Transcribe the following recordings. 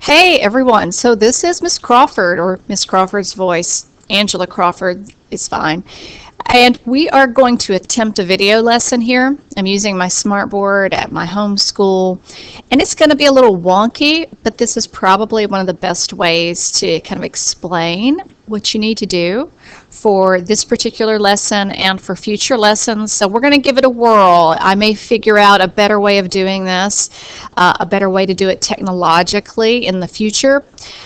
Hey everyone, so this is Miss Crawford, or Miss Crawford's voice. Angela Crawford is fine. And we are going to attempt a video lesson here. I'm using my smartboard at my home school, and it's going to be a little wonky, but this is probably one of the best ways to kind of explain what you need to do for this particular lesson and for future lessons. So we're going to give it a whirl. I may figure out a better way of doing this, a better way to do it technologically in the future,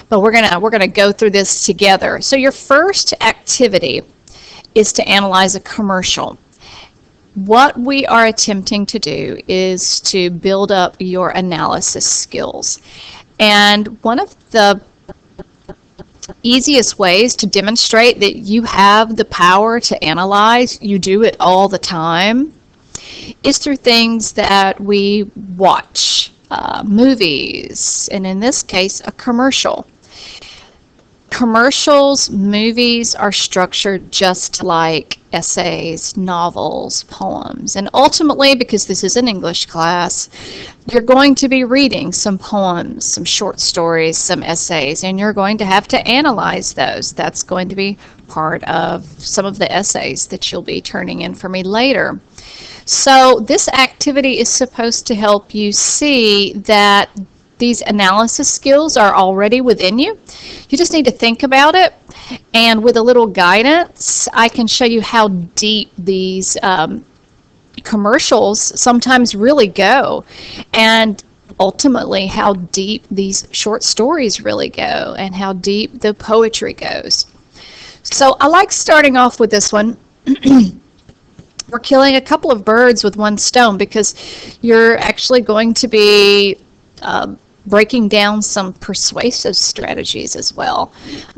but we're gonna go through this together. So your first activity is to analyze a commercial. What we are attempting to do is to build up your analysis skills. And one of the easiest ways to demonstrate that you have the power to analyze, you do it all the time, is through things that we watch, movies, and in this case, a commercial. Commercials, movies are structured just like essays, novels, poems. And ultimately, because this is an English class, you're going to be reading some poems, some short stories, some essays, and you're going to have to analyze those. That's going to be part of some of the essays that you'll be turning in for me later. So this activity is supposed to help you see that these analysis skills are already within you. You just need to think about it, and with a little guidance, I can show you how deep these commercials sometimes really go, and ultimately how deep these short stories really go, and how deep the poetry goes. So I like starting off with this one. We're killing a couple of birds with one stone, because you're actually going to be breaking down some persuasive strategies as well,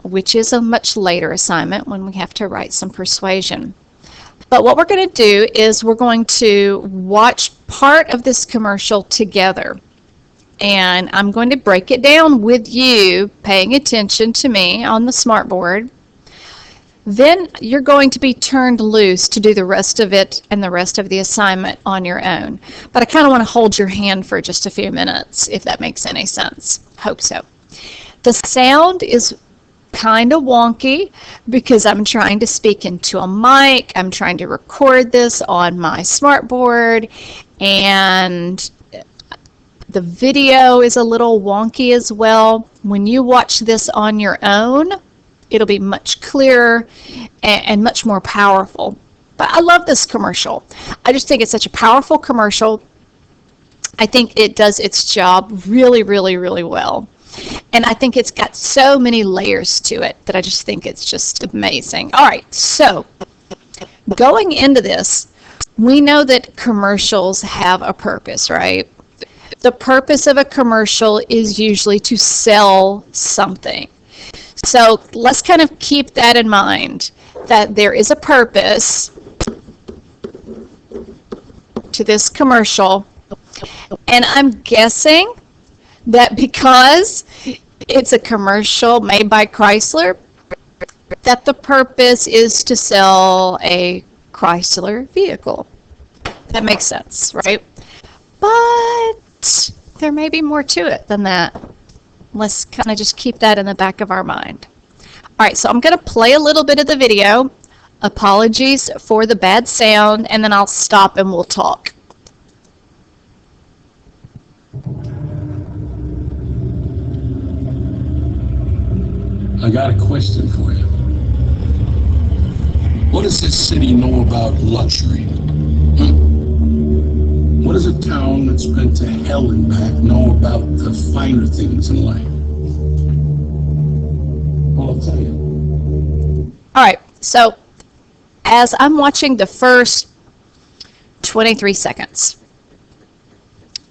which is a much later assignment when we have to write some persuasion. But what we're going to do is we're going to watch part of this commercial together, and I'm going to break it down with you paying attention to me on the smartboard. Then you're going to be turned loose to do the rest of it and the rest of the assignment on your own. But I kind of want to hold your hand for just a few minutes, if that makes any sense. Hope so. The sound is kind of wonky because I'm trying to speak into a mic. I'm trying to record this on my smartboard, and the video is a little wonky as well. When you watch this on your own, it'll be much clearer and much more powerful. But I love this commercial. I just think it's such a powerful commercial. I think it does its job really, really, really well. And I think it's got so many layers to it that I just think it's just amazing. All right, so going into this, we know that commercials have a purpose, right? The purpose of a commercial is usually to sell something. So let's kind of keep that in mind, that there is a purpose to this commercial. And I'm guessing that because it's a commercial made by Chrysler, that the purpose is to sell a Chrysler vehicle. That makes sense, right? But there may be more to it than that. Let's kind of just keep that in the back of our mind. All right, so I'm going to play a little bit of the video. Apologies for the bad sound, and then I'll stop and we'll talk. I got a question for you. What does this city know about luxury? What does a town that's been to hell and back know about the finer things in life? Well, I'll tell you. All right, so as I'm watching the first 23 seconds,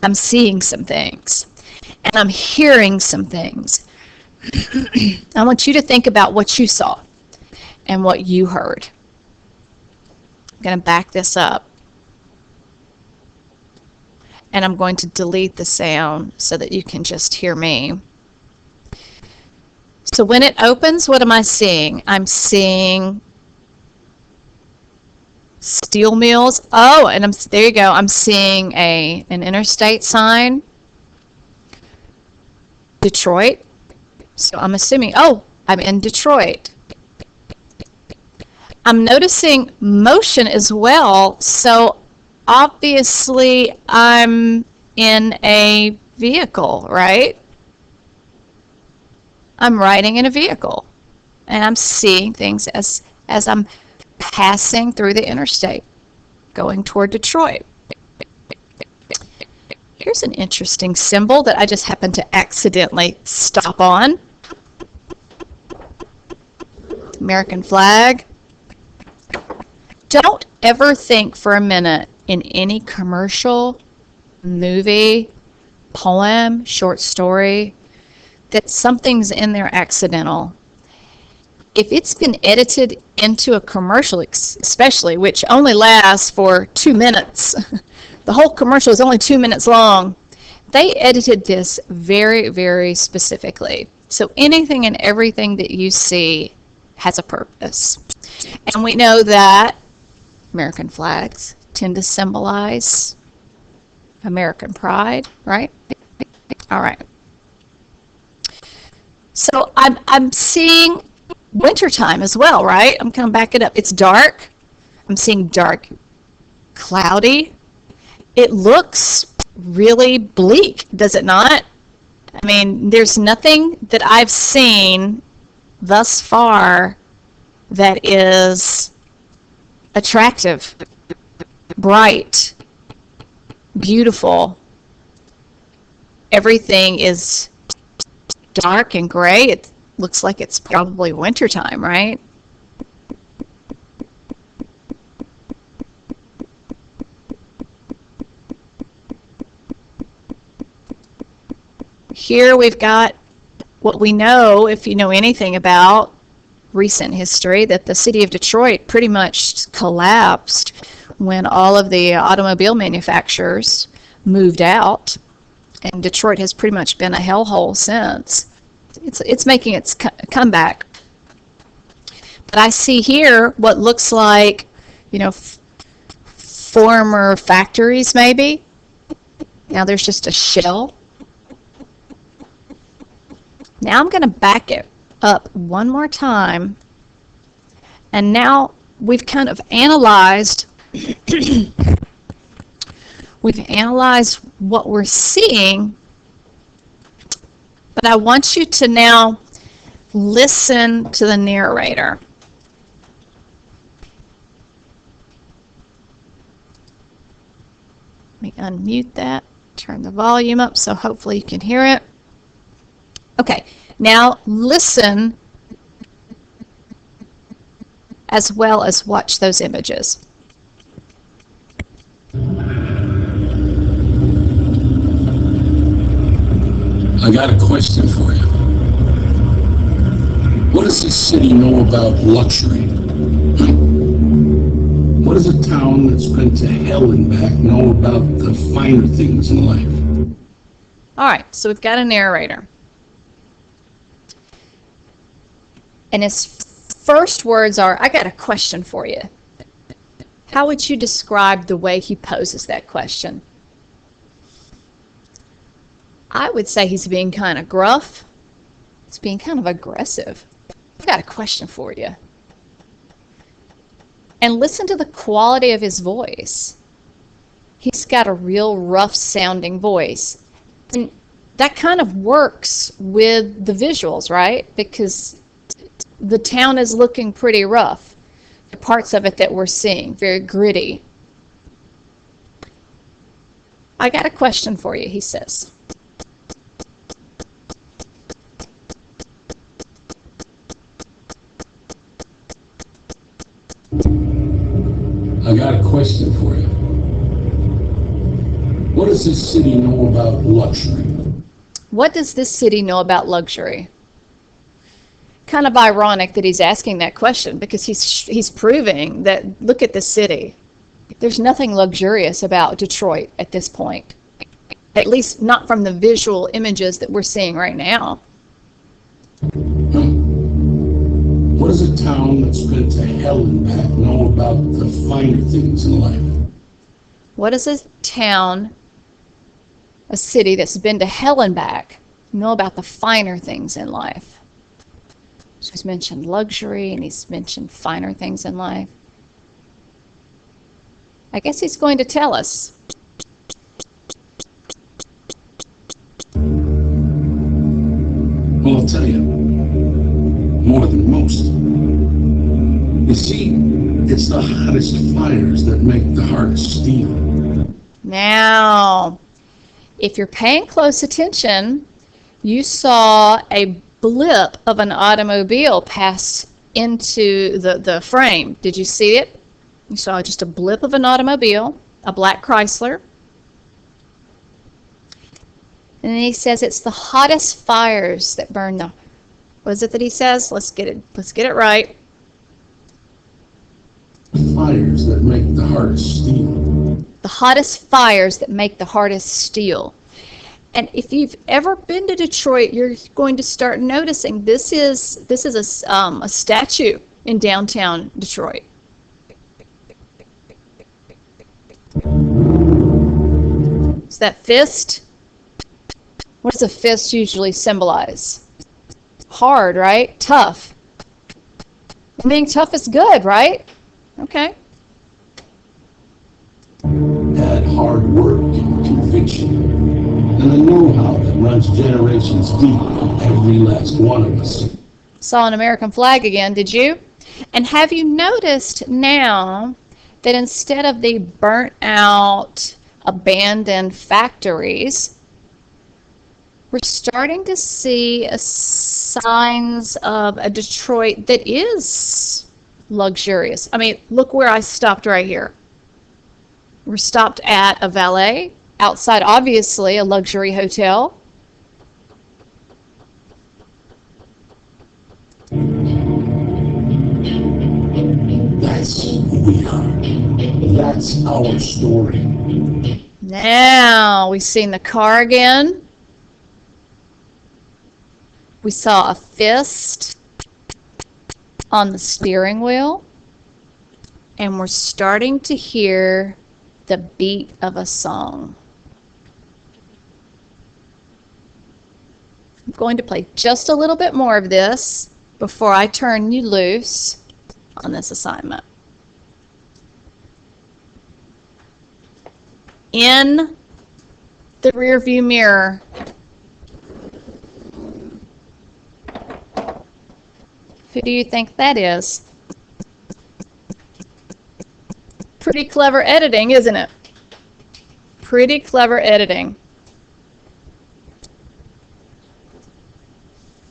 I'm seeing some things, and I'm hearing some things. I want you to think about what you saw and what you heard. I'm going to back this up, and I'm going to delete the sound so that you can just hear me. So when it opens, what am I seeing? I'm seeing steel mills. Oh, and there you go. I'm seeing an interstate sign. Detroit. So I'm assuming, oh, I'm in Detroit. I'm noticing motion as well. So obviously I'm in a vehicle, right? I'm riding in a vehicle and I'm seeing things as I'm passing through the interstate going toward Detroit. Here's an interesting symbol that I just happened to accidentally stop on. American flag. Don't ever think for a minute in any commercial, movie, poem, short story that something's in there accidental. If it's been edited into a commercial, especially, which only lasts for 2 minutes, the whole commercial is only 2 minutes long, they edited this very, very specifically. So anything and everything that you see has a purpose. And we know that American flags tend to symbolize American pride, right? All right. So I'm seeing wintertime as well, right? I'm going to back it up. It's dark. I'm seeing dark, cloudy. It looks really bleak, does it not? I mean, there's nothing that I've seen thus far that is attractive, bright, beautiful. Everything is dark and gray. It looks like it's probably wintertime, right? Here we've got what we know, if you know anything about recent history, that the city of Detroit pretty much collapsed when all of the automobile manufacturers moved out, and Detroit has pretty much been a hellhole since. It's making its comeback. But I see here what looks like, former factories maybe. Now there's just a shell. Now I'm going to back it up one more time. And now we've kind of analyzed what we're seeing, but I want you to now listen to the narrator. Let me unmute that, turn the volume up so hopefully you can hear it. Okay, now listen as well as watch those images. I got a question for you. What does this city know about luxury? What does a town that's been to hell and back know about the finer things in life? All right, so we've got a narrator. And his first words are, I got a question for you. How would you describe the way he poses that question? I would say he's being kind of gruff. He's being kind of aggressive. I've got a question for you. And listen to the quality of his voice. He's got a real rough sounding voice. And that kind of works with the visuals, right? Because the town is looking pretty rough. The parts of it that we're seeing, very gritty. I got a question for you, he says. I got a question for you. What does this city know about luxury? What does this city know about luxury? Kind of ironic that he's asking that question, because he's proving that, look at the city. There's nothing luxurious about Detroit at this point. At least not from the visual images that we're seeing right now. What does a town that's been to hell and back know about the finer things in life? What does a town, a city that's been to hell and back, know about the finer things in life. So he's mentioned luxury and he's mentioned finer things in life. I guess he's going to tell us. Well, I'll tell you, more than most. You see, it's the hottest fires that make the hardest steel. Now, if you're paying close attention, you saw a blip of an automobile pass into the frame. Did you see it? You saw just a blip of an automobile, a black Chrysler. And then he says it's the hottest fires that burn the... What is it that he says? Let's get it right. Fires that make the hardest steel. The hottest fires that make the hardest steel. And if you've ever been to Detroit, you're going to start noticing this is a statue in downtown Detroit. Is that fist? What does a fist usually symbolize? Hard, right? Tough. And being tough is good, right? Okay. Had hard work and conviction, and a know-how that runs generations deep in every last one of us. Saw an American flag again, did you? And have you noticed now that instead of the burnt out, abandoned factories, we're starting to see signs of a Detroit that is luxurious. I mean, look where I stopped right here. We're stopped at a valet, outside obviously a luxury hotel. That's who we are. That's our story. Now we've seen the car again. We saw a fist on the steering wheel. And we're starting to hear the beat of a song. I'm going to play just a little bit more of this before I turn you loose on this assignment. In the rearview mirror, who do you think that is? Pretty clever editing, isn't it? Pretty clever editing.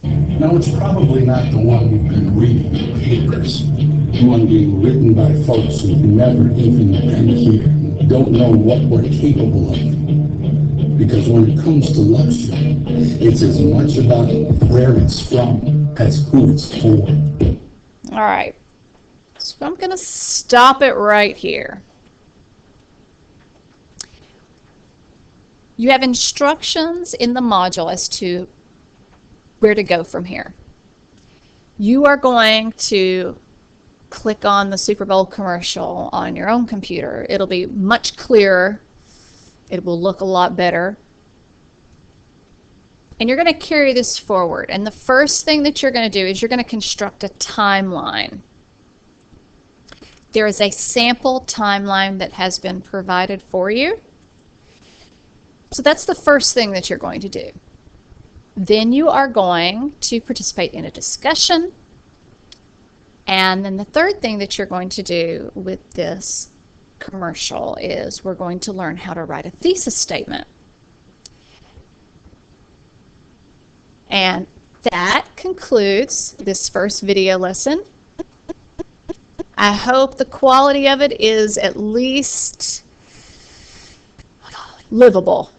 Now, it's probably not the one we've been reading in the papers, the one being written by folks who've never even been here and don't know what we're capable of. Because when it comes to luxury, it's as much about where it's from as who it's for. All right. So I'm going to stop it right here. You have instructions in the module as to where to go from here. You are going to click on the Super Bowl commercial on your own computer. It'll be much clearer. It will look a lot better. And you're going to carry this forward. And the first thing that you're going to do is you're going to construct a timeline. There is a sample timeline that has been provided for you. So that's the first thing that you're going to do. Then you are going to participate in a discussion. And then the third thing that you're going to do with this commercial is we're going to learn how to write a thesis statement. And that concludes this first video lesson. I hope the quality of it is at least livable.